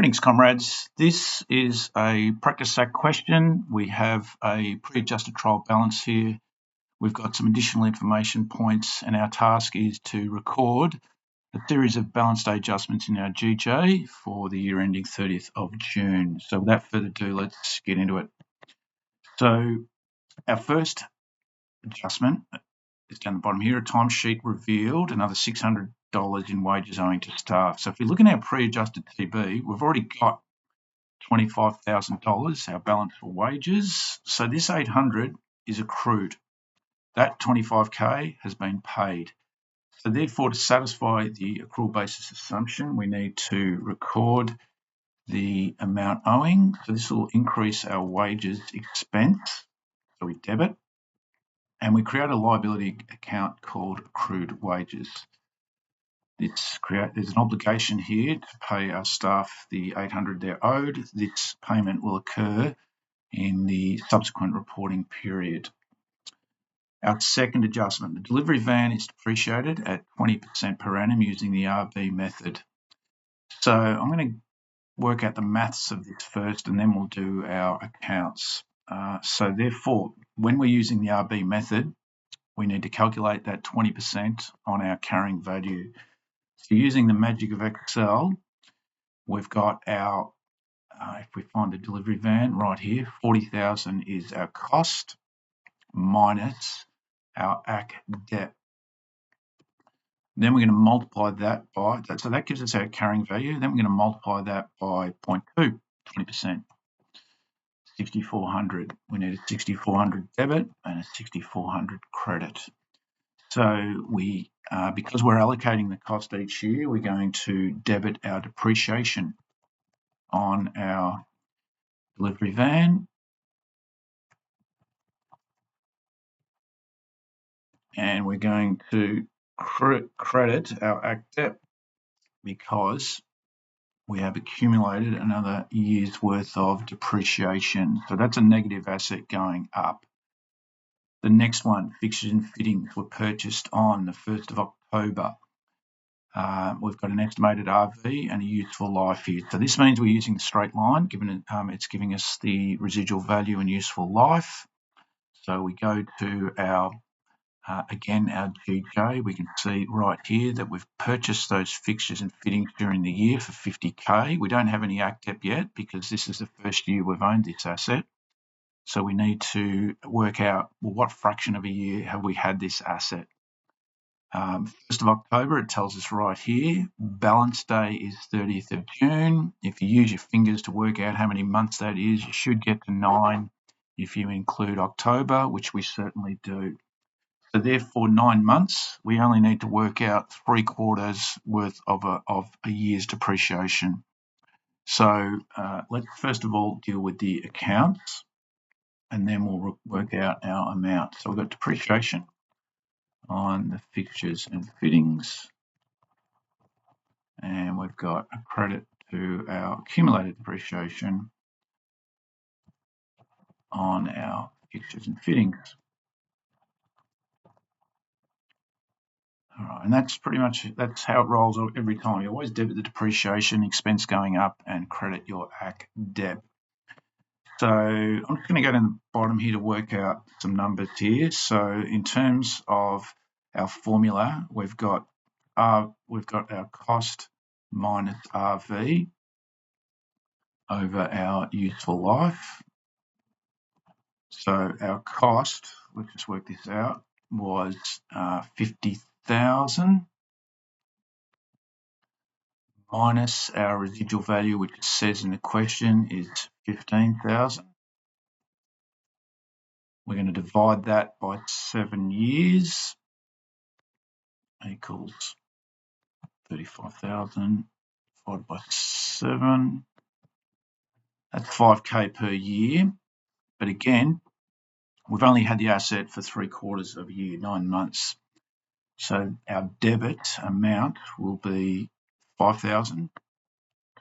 Greetings, comrades. This is a practice sack question. We have a pre-adjusted trial balance here. We've got some additional information points, and our task is to record a series of balance day adjustments in our GJ for the year ending 30th of June. So without further ado, let's get into it. So our first adjustment is down the bottom here. A timesheet revealed another $600 in wages owing to staff. So if we look in our pre-adjusted TB, we've already got $25,000, our balance for wages. So this 800 is accrued. That 25K has been paid. So therefore, to satisfy the accrual basis assumption, we need to record the amount owing. So this will increase our wages expense. So we debit, and we create a liability account called accrued wages. There's an obligation here to pay our staff the $800 they're owed. This payment will occur in the subsequent reporting period. Our second adjustment, the delivery van is depreciated at 20% per annum using the RB method. So I'm going to work out the maths of this first, and then we'll do our accounts. So therefore, when we're using the RB method, we need to calculate that 20% on our carrying value. So using the magic of Excel, we've got our, if we find the delivery van right here, 40,000 is our cost minus our AC debt. Then we're going to multiply that by, so that gives us our carrying value. Then we're going to multiply that by 0.2, 20%, 6,400. We need a 6,400 debit and a 6,400 credit. So we, because we're allocating the cost each year, we're going to debit our depreciation on our delivery van, and we're going to credit our AC debt because we have accumulated another year's worth of depreciation. So that's a negative asset going up. The next one, fixtures and fittings, were purchased on the 1st of October. We've got an estimated RV and a useful life here. So this means we're using the straight line, given it's giving us the residual value and useful life. So we go to our, again, our GJ. We can see right here that we've purchased those fixtures and fittings during the year for 50K. We don't have any AC debt yet because this is the first year we've owned this asset. So we need to work out, well, what fraction of a year have we had this asset? 1st of October, it tells us right here, balance day is 30th of June. If you use your fingers to work out how many months that is, you should get to 9 if you include October, which we certainly do. So therefore, 9 months, we only need to work out 3/4 worth of a year's depreciation. So let's first of all deal with the accounts, and then we'll work out our amount. So we've got depreciation on the fixtures and fittings, and we've got a credit to our accumulated depreciation on our fixtures and fittings. All right, and that's pretty much, that's how it rolls every time. You always debit the depreciation expense going up and credit your AC debt. So I'm just going to go down the bottom here to work out some numbers here. So in terms of our formula, we've got our cost minus RV over our useful life. So our cost, let's just work this out, was 50,000 minus our residual value, which it says in the question is 15,000. We're going to divide that by 7 years, equals 35,000 divided by 7. That's 5K per year. But again, we've only had the asset for 3/4 of a year, 9 months. So our debit amount will be 5,000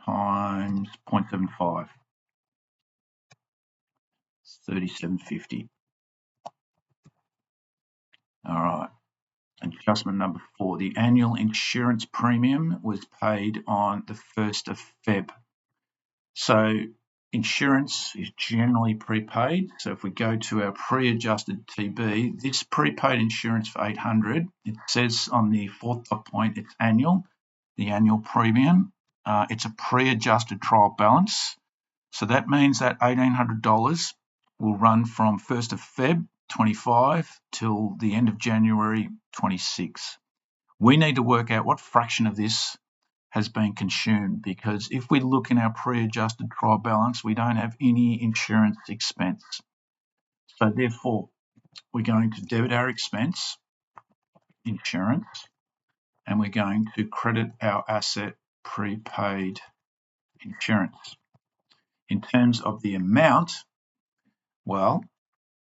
times 0.75, 37.50. All right. Adjustment number 4. The annual insurance premium was paid on the 1st of Feb. So insurance is generally prepaid. So if we go to our pre-adjusted TB, this prepaid insurance for 800, it says on the fourth dot point, it's annual, the annual premium. It's a pre-adjusted trial balance. So that means that $1,800 will run from 1st of Feb 25 till the end of January 26. We need to work out what fraction of this has been consumed, because if we look in our pre-adjusted trial balance, we don't have any insurance expense. So therefore, we're going to debit our expense, insurance, and we're going to credit our asset, prepaid insurance. In terms of the amount, well,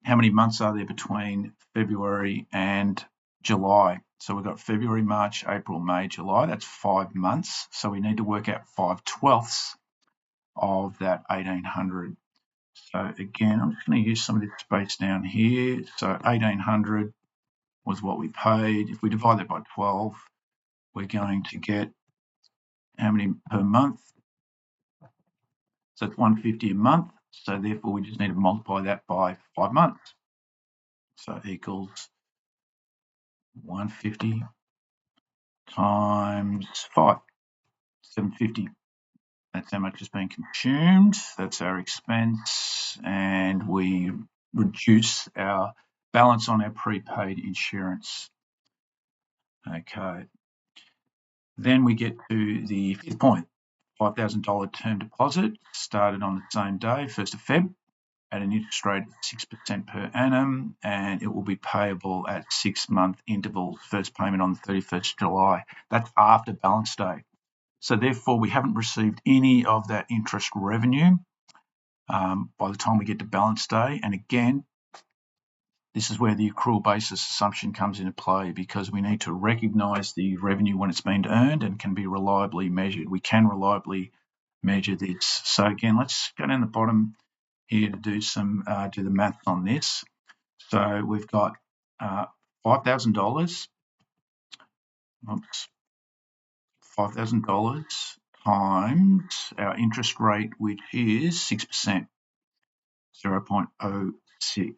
how many months are there between February and July? So we've got February, March, April, May, July. That's 5 months. So we need to work out 5/12 of that 1,800. So again, I'm just going to use some of this space down here. So 1,800 was what we paid. If we divide that by 12, we're going to get how many per month? So it's 150 a month. So therefore, we just need to multiply that by 5 months. So equals 150 times 5, 750. That's how much has been consumed. That's our expense, and we reduce our balance on our prepaid insurance. Okay. Then we get to the fifth point, $5,000 term deposit, started on the same day, 1st of Feb, at an interest rate of 6% per annum, and it will be payable at 6-month intervals, first payment on the 31st July. That's after balance day. So therefore, we haven't received any of that interest revenue by the time we get to balance day. And again, this is where the accrual basis assumption comes into play, because we need to recognise the revenue when it's been earned and can be reliably measured. We can reliably measure this. So again, let's go down the bottom here to do the math on this. So we've got $5,000. $5,000 times our interest rate, which is 6%, 0.06.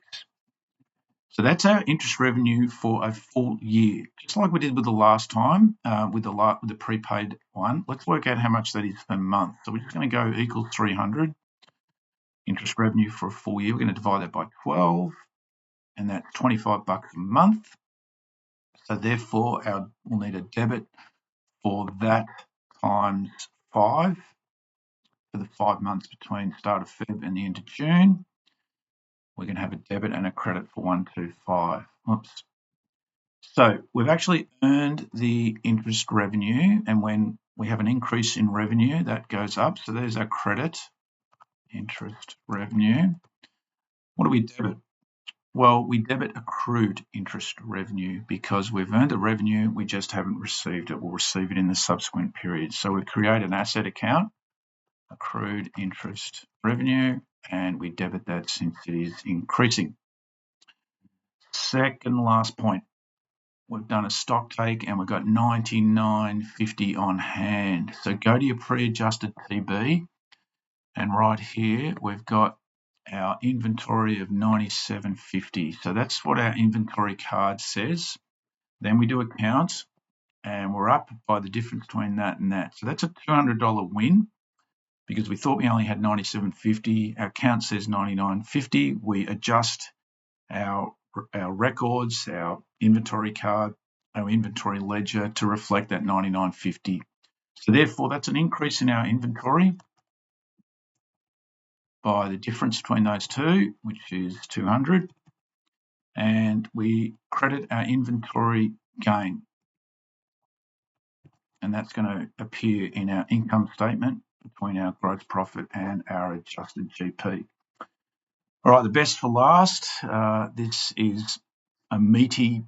So that's our interest revenue for a full year, just like we did with the last time, with the prepaid one. Let's work out how much that is per month. So we're just going to go equals 300 interest revenue for a full year. We're going to divide that by 12, and that's $25 a month. So therefore, we'll need a debit for that times 5 for the 5 months between the start of Feb and the end of June. We're going to have a debit and a credit for 125. Oops. So we've actually earned the interest revenue, and when we have an increase in revenue, that goes up. So there's our credit, interest revenue. What do we debit? Well, we debit accrued interest revenue because we've earned the revenue, we just haven't received it. We'll receive it in the subsequent period. So we create an asset account, accrued interest revenue, and we debit that since it is increasing. Second last point, we've done a stock take and we've got $99.50 on hand. So go to your pre-adjusted TB, and right here we've got our inventory of $97.50. So that's what our inventory card says. Then we do accounts, and we're up by the difference between that and that. So that's a $200 win, because we thought we only had $97.50. Our account says $99.50. We adjust our records, our inventory card, our inventory ledger to reflect that $99.50. So therefore, that's an increase in our inventory by the difference between those two, which is 200, and we credit our inventory gain, and that's going to appear in our income statement between our gross profit and our adjusted GP. All right, the best for last. This is a meaty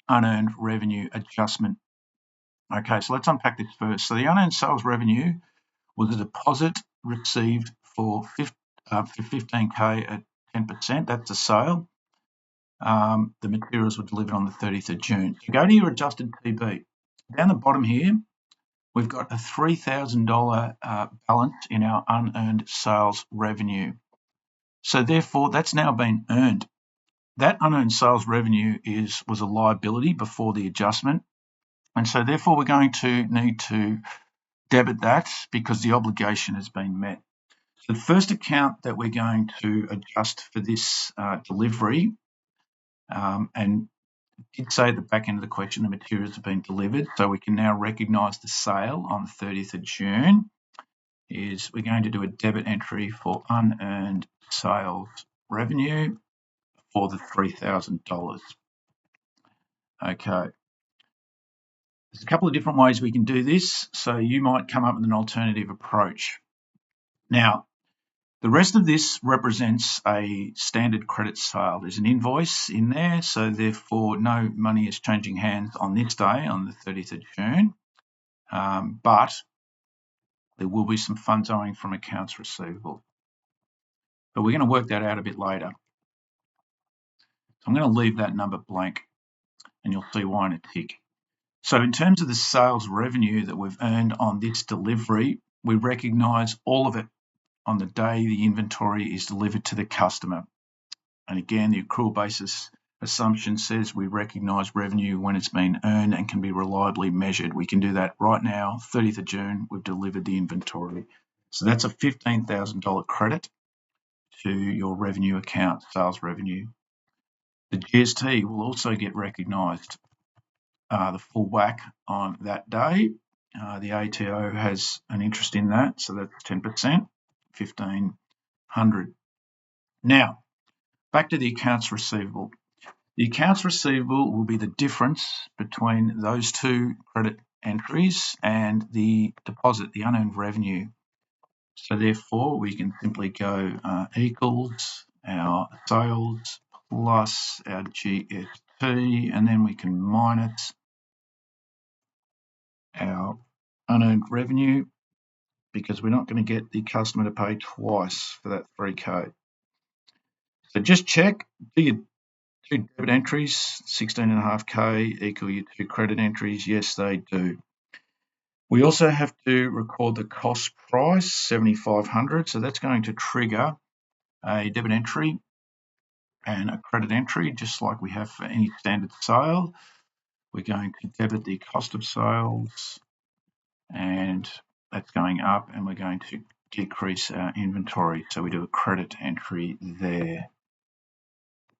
unearned revenue adjustment. Okay, so let's unpack this first. So the unearned sales revenue was a deposit received for 15K at 10%. That's a sale. The materials were delivered on the 30th of June. So go to your adjusted TB. Down the bottom here, we've got a $3,000 balance in our unearned sales revenue. So therefore, that's now been earned. That unearned sales revenue was a liability before the adjustment. And so therefore, we're going to need to debit that because the obligation has been met. So the first account that we're going to adjust for this delivery, and did say at the back end of the question the materials have been delivered, so we can now recognise the sale on the 30th of June, is we're going to do a debit entry for unearned sales revenue for the $3,000. Okay. There's a couple of different ways we can do this, so you might come up with an alternative approach. Now, the rest of this represents a standard credit sale. There's an invoice in there, so therefore no money is changing hands on this day, on the 30th of June, but there will be some funds owing from accounts receivable. But we're going to work that out a bit later. So I'm going to leave that number blank, and you'll see why in a tick. So in terms of the sales revenue that we've earned on this delivery, we recognise all of it on the day the inventory is delivered to the customer. And again, the accrual basis assumption says we recognise revenue when it's been earned and can be reliably measured. We can do that right now, 30th of June, we've delivered the inventory. So that's a $15,000 credit to your revenue account, sales revenue. The GST will also get recognised, the full whack on that day. The ATO has an interest in that, so that's 10%, $1,500. Now, back to the accounts receivable. The accounts receivable will be the difference between those two credit entries and the deposit, the unearned revenue. So therefore, we can simply go equals our sales plus our GST, and then we can minus our unearned revenue, because we're not going to get the customer to pay twice for that $3,000. So just check, do your two debit entries, $16.5K, equal your two credit entries? Yes, they do. We also have to record the cost price, $7,500, so that's going to trigger a debit entry and a credit entry, just like we have for any standard sale. We're going to debit the cost of sales, and that's going up, and we're going to decrease our inventory, so we do a credit entry there.